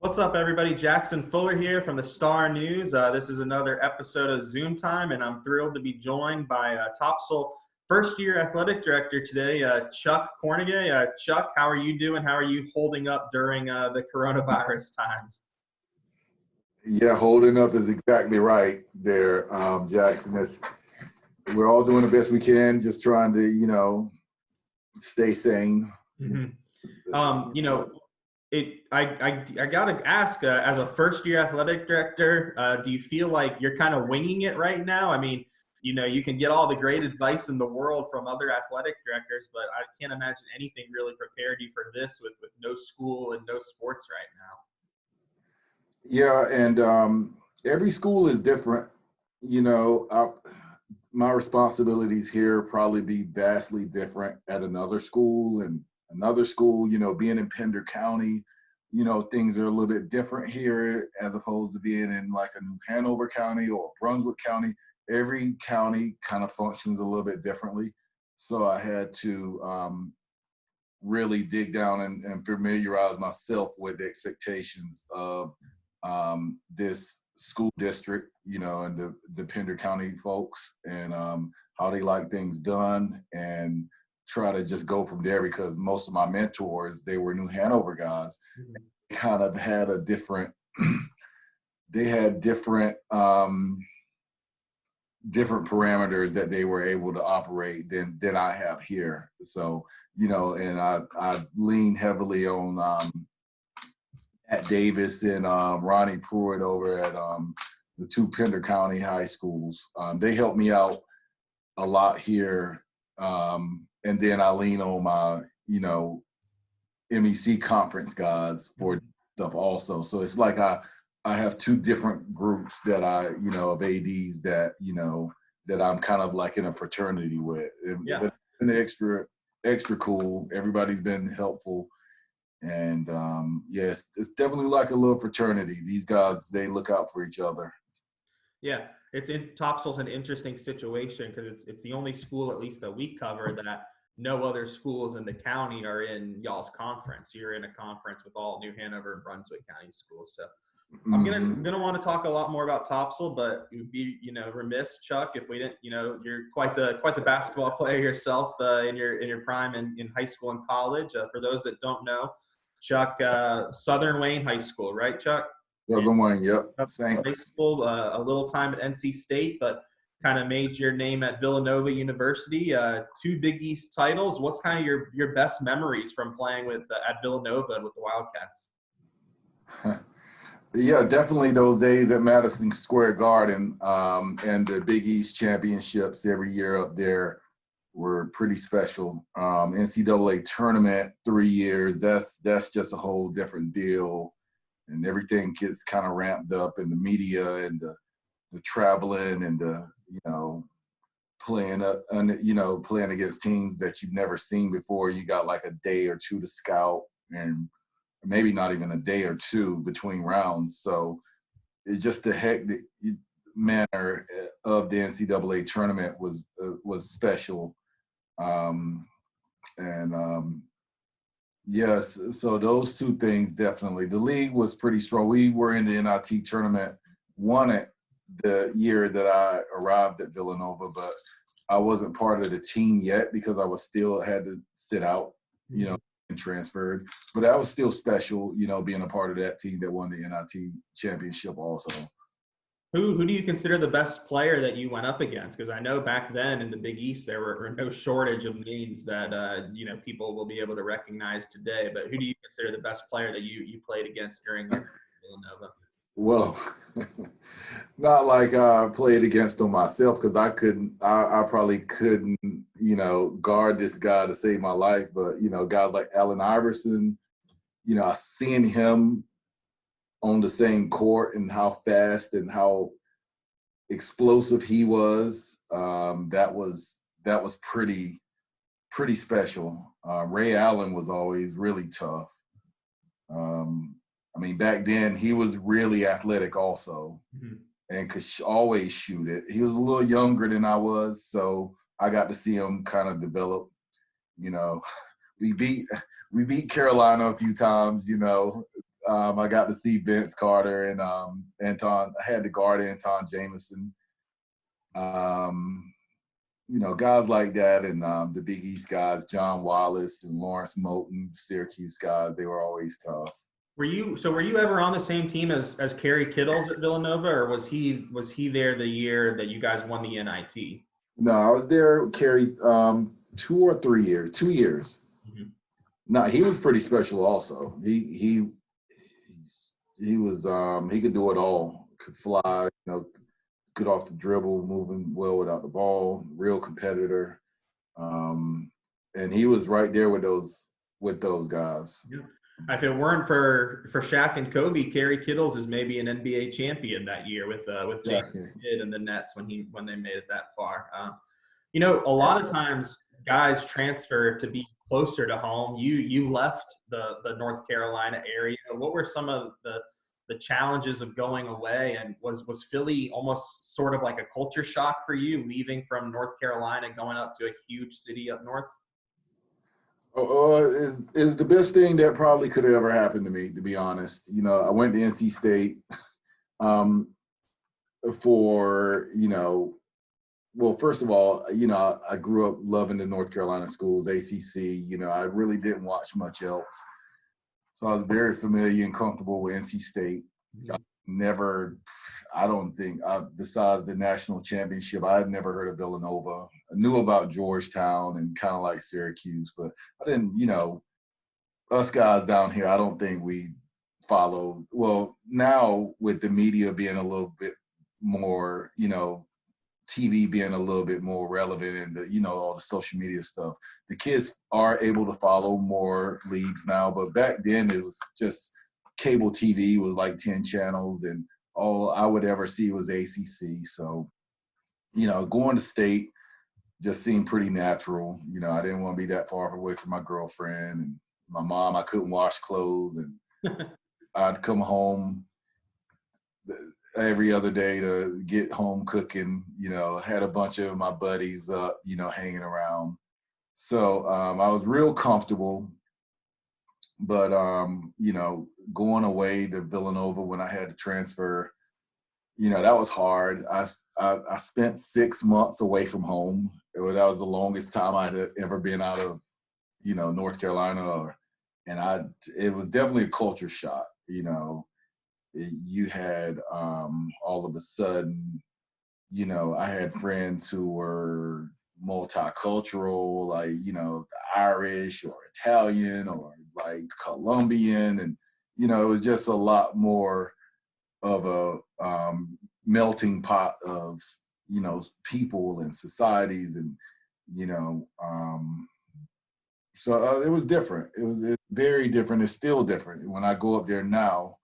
What's up, everybody? Jackson Fuller here from the Star News. This is another episode of Zoom Time, and I'm thrilled to be joined by Topsail first-year athletic director today, Chuck Kornegay. Chuck, how are you doing? How are you holding up during the coronavirus times? Yeah, holding up is exactly right there, Jackson. We're all doing the best we can, just trying to, stay sane. Mm-hmm. I gotta ask, as a first-year athletic director, do you feel like you're kind of winging it right now? I mean, you can get all the great advice in the world from other athletic directors, but I can't imagine anything really prepared you for this with no school and no sports right now. Yeah, and every school is different. My responsibilities here probably be vastly different at another school, and another school, being in Pender County, things are a little bit different here as opposed to being in like a New Hanover County or Brunswick County. Every county kind of functions a little bit differently. So I had to really dig down and familiarize myself with the expectations of this school district, and the Pender County folks, and how they like things done, and try to just go from there, because most of my mentors, they were New Hanover guys. They kind of had a different, they had different parameters that they were able to operate than I have here. So, and I lean heavily on at Davis and Ronnie Pruitt over at the two Pender County high schools. They helped me out a lot here. And then I lean on my, MEC conference guys for stuff also. So it's like I have two different groups that of ADs that, that I'm kind of like in a fraternity with. But it's been extra cool. Everybody's been helpful. And yes, it's definitely like a little fraternity. These guys, they look out for each other. Yeah, Topsail's an interesting situation because it's the only school, at least that we cover, that no other schools in the county are in y'all's conference. You're in a conference with all New Hanover and Brunswick County schools. So I'm gonna want to talk a lot more about Topsail, but it would be remiss, Chuck, if we didn't. You're quite the basketball player yourself in your prime in high school and college. For those that don't know, Chuck, Southern Wayne High School, right, Chuck? Southern Wayne, yep. Thanks. High school, a little time at NC State, but kind of made your name at Villanova University. 2 Big East titles. What's kind of your best memories from playing with at Villanova and with the Wildcats? Yeah, definitely those days at Madison Square Garden, and the Big East championships every year up there were pretty special. NCAA tournament 3 years, that's just a whole different deal, and everything gets kind of ramped up in the media and the traveling and the playing against teams that you've never seen before. You got like a day or two to scout, and maybe not even a day or two between rounds. So it's just the hectic manner of the NCAA tournament was special. Yes, so those two things definitely. The league was pretty strong. We were in the NIT tournament, won it the year that I arrived at Villanova, but I wasn't part of the team yet because I had to sit out, and transferred. But that was still special, being a part of that team that won the NIT championship also. Who do you consider the best player that you went up against? Because I know back then in the Big East there were no shortage of names that people will be able to recognize today. But who do you consider the best player that you played against during Villanova? Well, not like I played against them myself, because I probably couldn't, guard this guy to save my life. But, guys like Allen Iverson, I seen him on the same court and how fast and how explosive he was. That was pretty special. Ray Allen was always really tough. Back then he was really athletic also, and could always shoot it. He was a little younger than I was, so I got to see him kind of develop. We beat Carolina a few times. I got to see Vince Carter and Anton. I had to guard Anton Jameson. Guys like that, and the Big East guys, John Wallace and Lawrence Moulton, Syracuse guys. They were always tough. Were you ever on the same team as Kerry Kittles at Villanova, or was he there the year that you guys won the NIT? No, I was there, Kerry, 2 or 3 years. 2 years. Mm-hmm. No, he was pretty special also. He was he could do it all. Could fly, good off the dribble, moving well without the ball, real competitor. And he was right there with those guys. Yeah. If it weren't for Shaq and Kobe, Kerry Kittles is maybe an NBA champion that year with James Kidd and the Nets when they made it that far. A lot of times guys transfer to be closer to home. You left the North Carolina area. What were some of the challenges of going away, and was Philly almost sort of like a culture shock for you, leaving from North Carolina, going up to a huge city up north? Is the best thing that probably could have ever happened to me, to be honest. I went to NC State well, first of all, I grew up loving the North Carolina schools, ACC. I really didn't watch much else. So I was very familiar and comfortable with NC State. Besides the national championship, I had never heard of Villanova. I knew about Georgetown and kind of like Syracuse, but I didn't, us guys down here, I don't think we follow. Well, now with the media being a little bit more, TV being a little bit more relevant and all the social media stuff, the kids are able to follow more leagues now. But back then it was just cable TV was like 10 channels, and all I would ever see was ACC. So, going to state just seemed pretty natural. I didn't want to be that far away from my girlfriend and my mom. I couldn't wash clothes, and I'd come home every other day to get home cooking. Had a bunch of my buddies up, hanging around. So I was real comfortable. But, going away to Villanova when I had to transfer, that was hard. I spent 6 months away from home. That was the longest time I'd ever been out of, North Carolina. It was definitely a culture shock. You had all of a sudden, I had friends who were multicultural, like, Irish or Italian or like Colombian. And, it was just a lot more of a melting pot of, people and societies. And, so it was different. It's very different. It's still different. When I go up there now,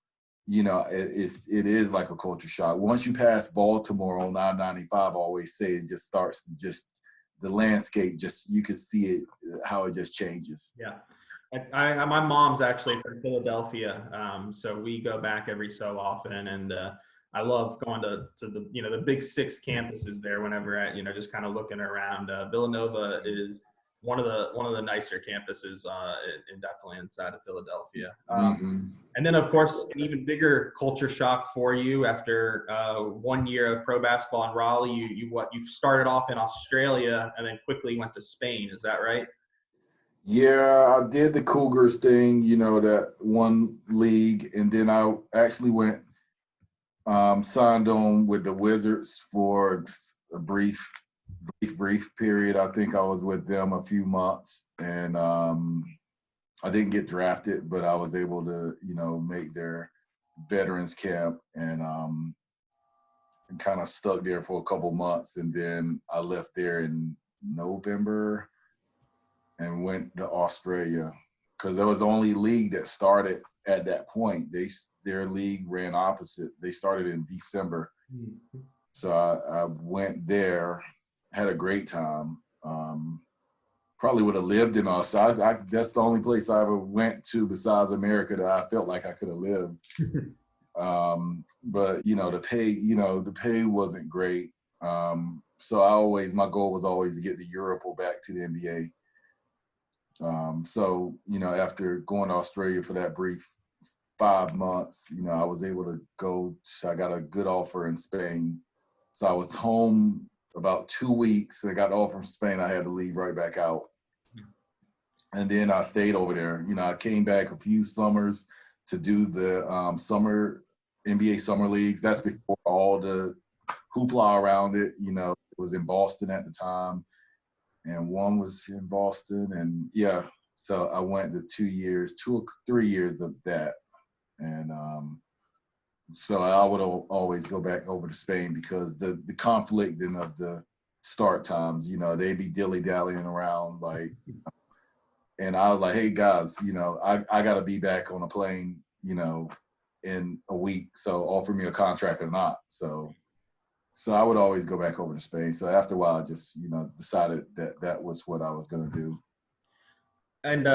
it is like a culture shock. Once you pass Baltimore on I-95, I always say it just starts to the landscape, you can see it, how it just changes. Yeah. My mom's actually from Philadelphia, so we go back every so often, and I love going to the the big 6 campuses there whenever just kind of looking around. Villanova is one of the nicer campuses, and definitely inside of Philadelphia. And then, of course, an even bigger culture shock for you after 1 year of pro basketball in Raleigh. You started off in Australia and then quickly went to Spain. Is that right? Yeah, I did the Cougars thing, that one league, and then I actually went signed on with the Wizards for a brief period. I think I was with them a few months, and I didn't get drafted, but I was able to, make their veterans camp, and kind of stuck there for a couple months. And then I left there in November and went to Australia, because that was the only league that started at that point. Their league ran opposite. They started in December. So I went there, had a great time. Probably would have lived in Australia. That's the only place I ever went to besides America that I felt like I could have lived. But the pay wasn't great. So my goal was always to get to Europe or back to the NBA. So after going to Australia for that brief 5 months, I was able to go. I got a good offer in Spain. So I was home about 2 weeks. I got the offer from Spain. I had to leave right back out. And then I stayed over there. I came back a few summers to do the summer NBA summer leagues. That's before all the hoopla around it. It was in Boston at the time, and one was in Boston. And yeah, so I went to 2 or 3 years of that. And so I would always go back over to Spain because the conflict of the start times, they'd be dilly-dallying around like, and I was like, hey guys, I got to be back on a plane, in a week. So offer me a contract or not. So I would always go back over to Spain. So after a while, I just, decided that was what I was going to do. And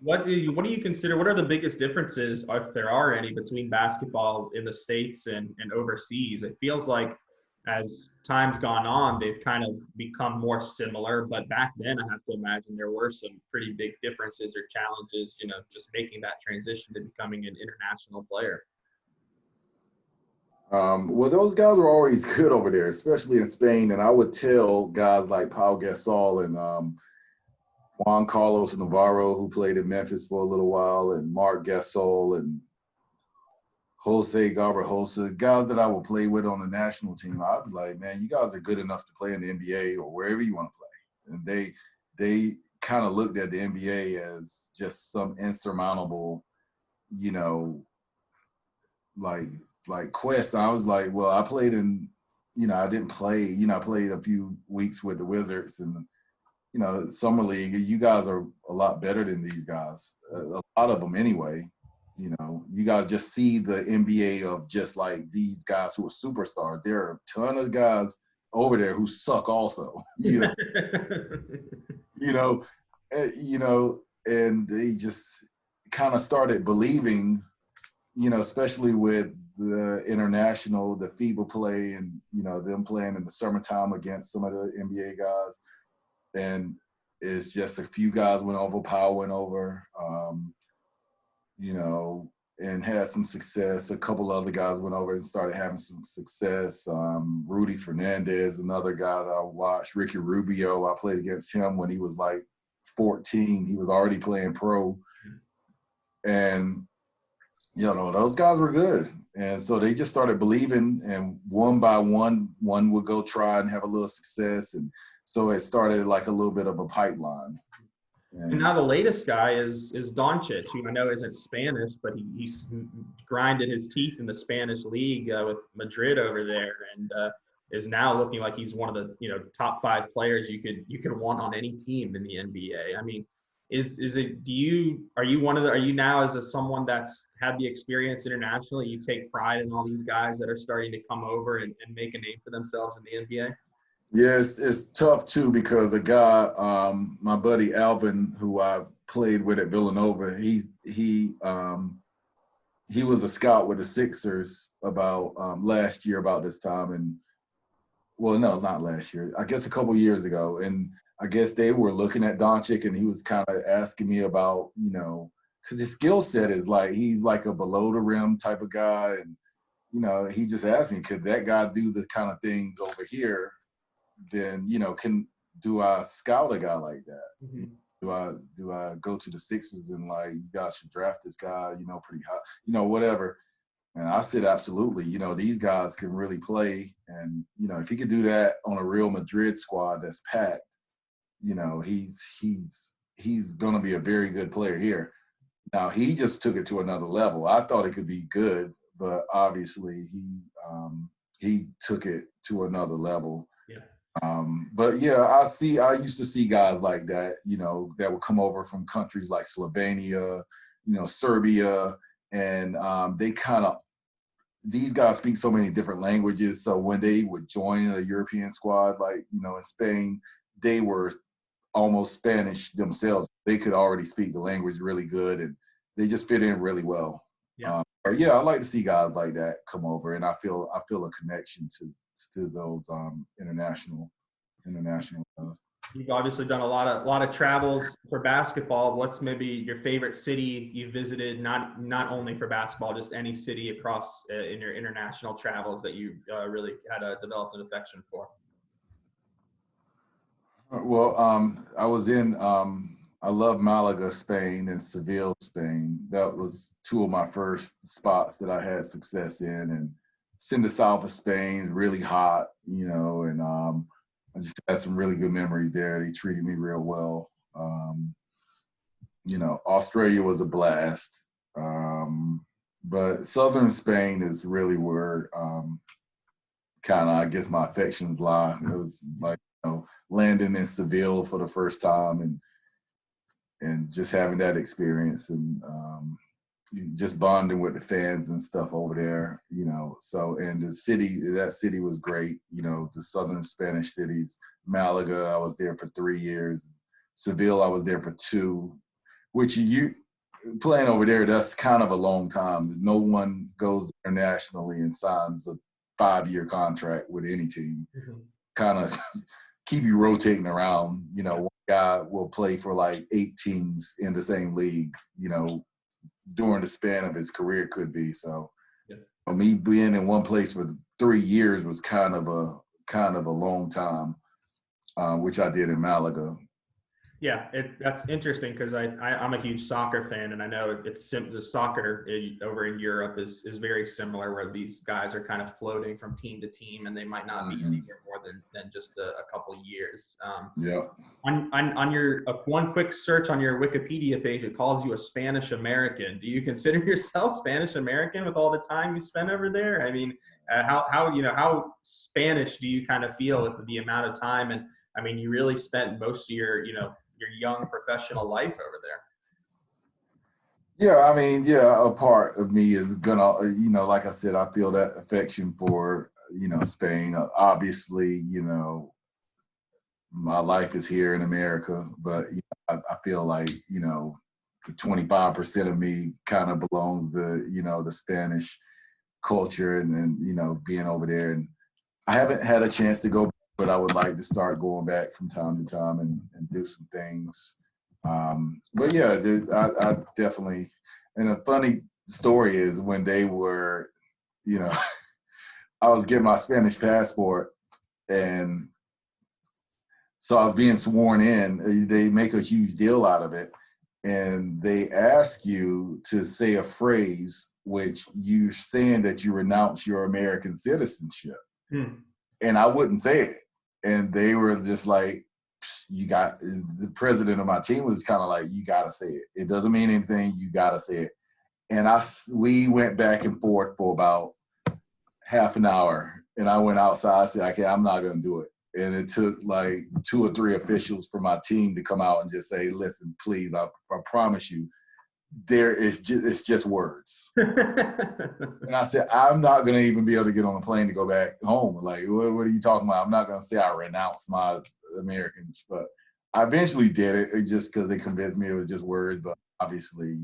what do you consider? What are the biggest differences, if there are any, between basketball in the States and overseas? It feels like as time's gone on, they've kind of become more similar. But back then, I have to imagine there were some pretty big differences or challenges, just making that transition to becoming an international player. Well, those guys were always good over there, especially in Spain. And I would tell guys like Pau Gasol and Juan Carlos Navarro, who played in Memphis for a little while, and Mark Gasol and Jose Garbajosa, guys that I would play with on the national team. I'd be like, man, you guys are good enough to play in the NBA or wherever you want to play. And they kind of looked at the NBA as just some insurmountable, like quest. And I was like, well, I played in, I didn't play, I played a few weeks with the Wizards and, summer league. You guys are a lot better than these guys. A lot of them anyway. You guys just see the NBA of just like these guys who are superstars. There are a ton of guys over there who suck also, and they just kind of started believing, especially with the international, the FIBA play and, them playing in the summertime against some of the NBA guys. And it's just a few guys went over, Powell went over, and had some success. A couple other guys went over and started having some success. Rudy Fernandez, another guy that I watched. Ricky Rubio, I played against him when he was like 14. He was already playing pro. And, those guys were good. And so they just started believing, and one by one would go try and have a little success. And so it started like a little bit of a pipeline. And now the latest guy is Doncic, who I know isn't Spanish, but he's grinded his teeth in the Spanish league with Madrid over there, and is now looking like he's one of the top 5 players you could want on any team in the NBA. I mean, are you now as someone that's had the experience internationally, you take pride in all these guys that are starting to come over and make a name for themselves in the NBA? Yeah, it's tough too because a guy, my buddy Alvin, who I played with at Villanova, he was a scout with the Sixers about last year about this time, and well, no, not last year. I guess a couple years ago, and I guess they were looking at Doncic, and he was kind of asking me about because his skill set is like he's like a below the rim type of guy, and he just asked me, could that guy do the kind of things over here? Then do I scout a guy like that? Mm-hmm. Do I go to the Sixers and like, you guys should draft this guy, pretty high, whatever. And I said, absolutely. These guys can really play, and if he could do that on a Real Madrid squad that's packed, he's going to be a very good player here. Now he just took it to another level. I thought it could be good, but obviously he took it to another level. Yeah. But yeah, I used to see guys like that, that would come over from countries like Slovenia, Serbia, and these guys speak so many different languages. So when they would join a European squad, like, in Spain, they were almost Spanish themselves. They could already speak the language really good, and they just fit in really well. Yeah. I like to see guys like that come over, and I feel a connection to those international guys. You've obviously done a lot of travels for basketball. What's maybe your favorite city you visited? Not only for basketball, just any city across in your international travels that you really had developed an affection for. Well, I was in, I love Malaga, Spain, and Seville, Spain. That was two of my first spots that I had success in. And it's in the south of Spain, really hot, and I just had some really good memories there. They treated me real well. Australia was a blast. But southern Spain is really where kind of, I guess, my affections lie. It was like, landing in Seville for the first time and just having that experience and just bonding with the fans and stuff over there, So, and that city was great, the southern Spanish cities. Malaga, I was there for 3 years. Seville, I was there for 2, which you playing over there, that's kind of a long time. No one goes internationally and signs a 5-year contract with any team. Mm-hmm. Kind of keep you rotating around. One guy will play for like 8 teams in the same league, during the span of his career could be. So me being in one place for 3 years was kind of a long time, which I did in Malaga. Yeah, that's interesting because I'm a huge soccer fan, and I know the soccer over in Europe is very similar, where these guys are kind of floating from team to team, and they might not be anywhere more than just a couple of years. On your one quick search on your Wikipedia page, it calls you a Spanish American. Do you consider yourself Spanish American with all the time you spent over there? I mean, how Spanish do you kind of feel with the amount of time? And I mean, you really spent most of your young professional life over there. Yeah, I mean, a part of me is gonna, like I said, I feel that affection for, Spain. Obviously, my life is here in America, but I feel like, 25% of me kind of belongs to, the Spanish culture and being over there. And I haven't had a chance to go, but I would like to start going back from time to time and do some things. But yeah, I definitely, and a funny story is when they were, I was getting my Spanish passport, and so I was being sworn in. They make a huge deal out of it, and they ask you to say a phrase which you're saying that you renounce your American citizenship. And I wouldn't say it. And they were just like, the president of my team was kind of like, you got to say it. It doesn't mean anything. You got to say it. And we went back and forth for about half an hour. And I went outside. I said, okay, I'm not going to do it. And it took like 2 or 3 officials from my team to come out and just say, listen, please, I promise you, it's just words. And I said, I'm not going to even be able to get on a plane to go back home. Like, what are you talking about? I'm not going to say I renounce my Americans, but I eventually did it just because they convinced me it was just words. But obviously,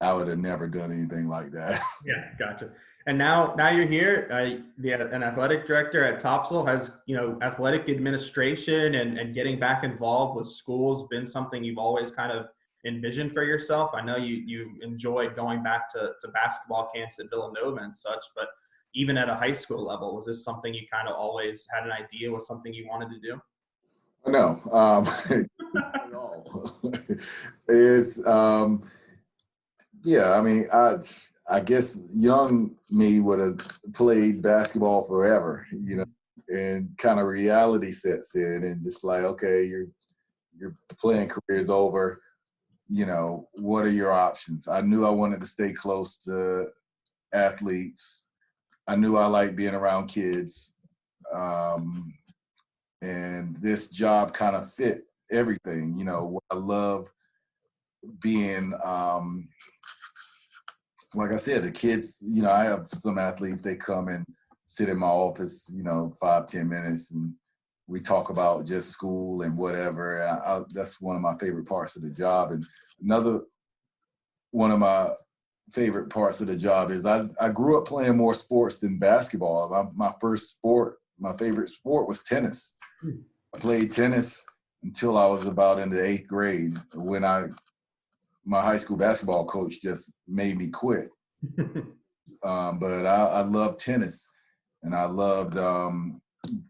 I would have never done anything like that. Yeah, gotcha. And now you're here. An athletic director at Topsail. Has athletic administration and getting back involved with schools been something you've always kind of envisioned for yourself? I know you enjoyed going back to basketball camps at Villanova and such, but even at a high school level, was this something you kind of always had an idea was something you wanted to do? No, not at all. It's yeah. I mean, I guess young me would have played basketball forever, and kind of reality sets in, and just like, okay, your playing career is over. What are your options? I knew I wanted to stay close to athletes. I knew I liked being around kids. And this job kind of fit everything. I love being, like I said, the kids, I have some athletes, they come and sit in my office, 5-10 minutes, and we talk about just school and whatever. That's one of my favorite parts of the job. And another one of my favorite parts of the job is I grew up playing more sports than basketball. My favorite sport was tennis. I played tennis until I was about in the 8th grade when my high school basketball coach just made me quit. But I loved tennis, and I loved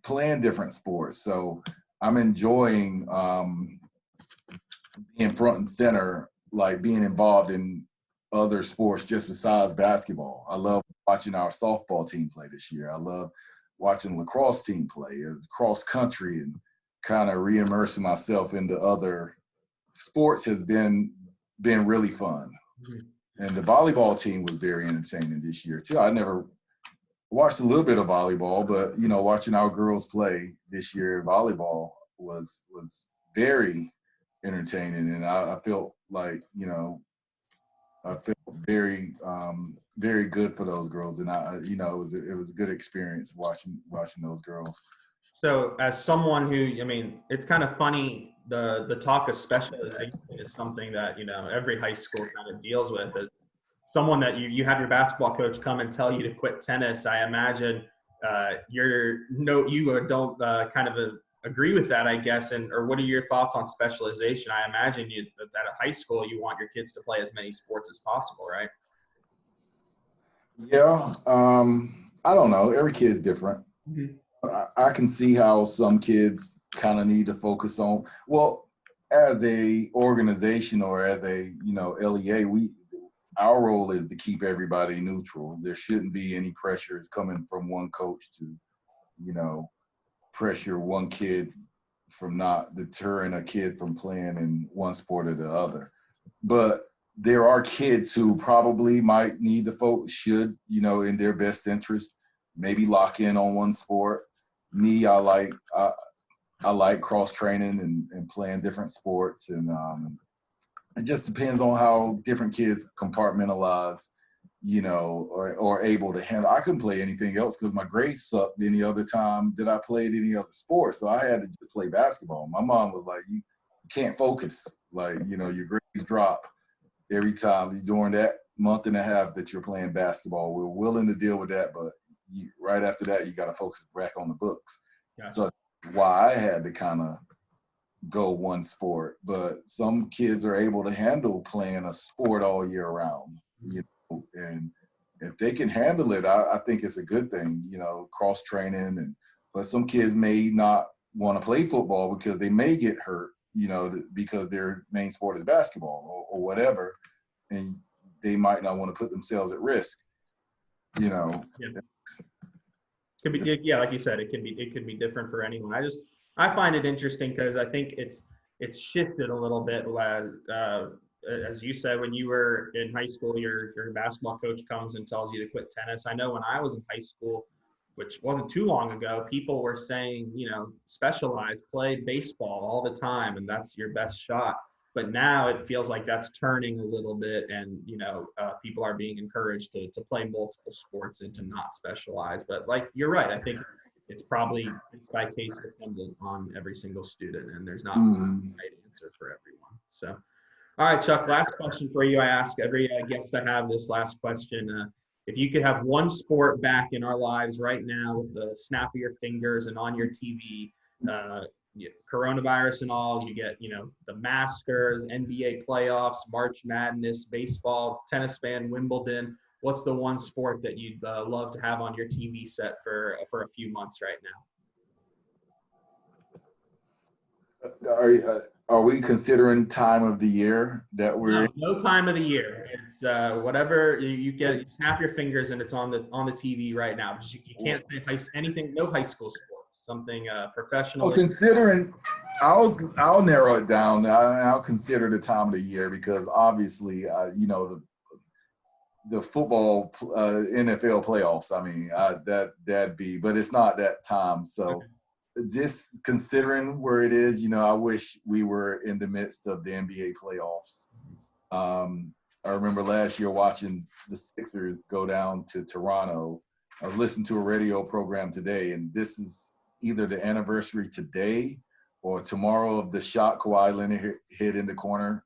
playing different sports. So I'm enjoying being front and center, like being involved in other sports just besides basketball. I love watching our softball team play this year. I love watching lacrosse team play, cross country, and kind of re-immersing myself into other sports has been really fun. And the volleyball team was very entertaining this year too. I never watched a little bit of volleyball, but watching our girls play this year, volleyball was very entertaining, and I felt like I felt very very good for those girls, and it was a good experience watching those girls. So as someone who, it's kind of funny, the talk of specialization is something that, every high school kind of deals with. As someone that you have your basketball coach come and tell you to quit tennis, I imagine you don't kind of agree with that, I guess. Or what are your thoughts on specialization? I imagine that at a high school, you want your kids to play as many sports as possible, right? Yeah. I don't know. Every kid's different. Mm-hmm. I can see how some kids kind of need to focus on, as a organization or as a, LEA, our role is to keep everybody neutral. There shouldn't be any pressures coming from one coach to, pressure one kid from not deterring a kid from playing in one sport or the other. But there are kids who probably might need to should, in their best interest, maybe lock in on one sport. Me, I like cross training and playing different sports, and it just depends on how different kids compartmentalize, or able to handle. I couldn't play anything else because my grades sucked any other time that I played any other sport, so I had to just play basketball. My mom was like, "You can't focus, your grades drop every time during that month and a half that you're playing basketball. We're willing to deal with that, but right after that, you got to focus back on the books." Gotcha. So why I had to kind of go one sport, but some kids are able to handle playing a sport all year round, and if they can handle it, I think it's a good thing, cross training. But some kids may not want to play football because they may get hurt, because their main sport is basketball or whatever, and they might not want to put themselves at risk, Yeah. Could be, yeah, like you said, it could be different for anyone. I find it interesting because I think it's shifted a little bit. As you said, when you were in high school, your basketball coach comes and tells you to quit tennis. I know when I was in high school, which wasn't too long ago, people were saying, specialize, play baseball all the time, and that's your best shot. But now it feels like that's turning a little bit, and people are being encouraged to play multiple sports and to not specialize. But you're right, I think it's probably case by case dependent on every single student, and there's not a right answer for everyone. So, all right, Chuck, last question for you. I ask every guest I have this last question. If you could have one sport back in our lives right now with the snap of your fingers and on your TV, coronavirus and all, you get, the Masters, NBA playoffs, March Madness, baseball, tennis fan, Wimbledon. What's the one sport that you'd love to have on your TV set for a few months right now? Are we considering time of the year that we're no time of the year? It's whatever you get. You snap your fingers and it's on the TV right now. But you can't say anything. No high school sports. Something professional. Well, considering, I'll narrow it down. I'll consider the time of the year because obviously, the football NFL playoffs. I mean, that'd be, but it's not that time. So, okay. This considering where it is, I wish we were in the midst of the NBA playoffs. I remember last year watching the Sixers go down to Toronto. I was listening to a radio program today, and this is either the anniversary today or tomorrow of the shot Kawhi Leonard hit in the corner.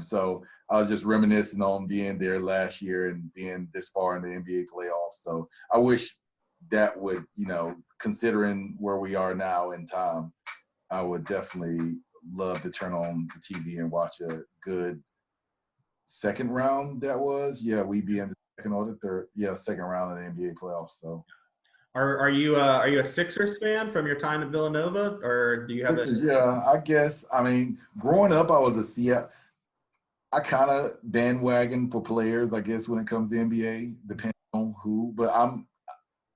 So I was just reminiscing on being there last year and being this far in the NBA playoffs. So I wish that would, considering where we are now in time, I would definitely love to turn on the TV and watch a good second round. That was, yeah, we'd be in the second or the third, yeah, second round of the NBA playoffs. So, Are you a Sixers fan from your time at Villanova, or do you have Sixers, yeah, I guess. I mean, growing up, I was a Seattle. I kind of bandwagon for players, I guess, when it comes to NBA, depending on who. But I'm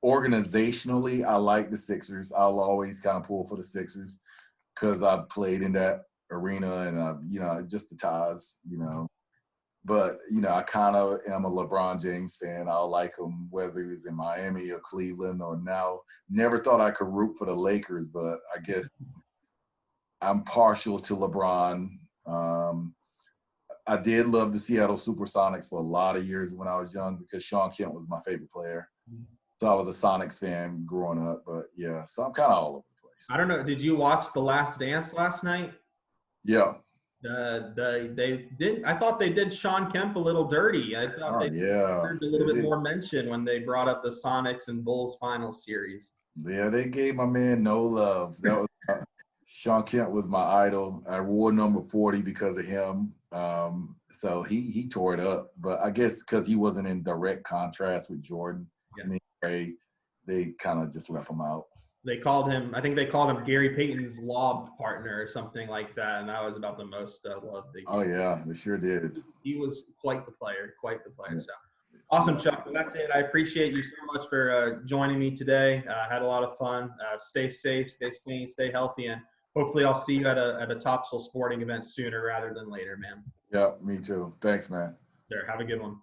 organizationally, I like the Sixers. I'll always kind of pull for the Sixers because I've played in that arena and, just the ties, But, I kind of am a LeBron James fan. I'll like him whether he was in Miami or Cleveland or now. Never thought I could root for the Lakers, but I guess I'm partial to LeBron. I did love the Seattle Supersonics for a lot of years when I was young because Sean Kemp was my favorite player. So I was a Sonics fan growing up. But, yeah, so I'm kind of all over the place. I don't know. Did you watch The Last Dance last night? Yeah. They did. I thought they did Sean Kemp a little dirty. I thought they deserved a little bit more mention when they brought up the Sonics and Bulls final series. Yeah, they gave my man no love. That was Sean Kemp was my idol. I wore number 40 because of him. So he tore it up. But I guess because he wasn't in direct contrast with Jordan, they kind of just left him out. They called him, I think they called him Gary Payton's lob partner or something like that, and that was about the most love they gave. Oh, yeah, they sure did. He was quite the player. Yeah. So awesome, Chuck. Well, that's it. I appreciate you so much for joining me today. Had a lot of fun. Stay safe, stay sane, stay healthy, and hopefully I'll see you at a Topsail sporting event sooner rather than later, man. Yeah, me too. Thanks, man. Sure. Have a good one.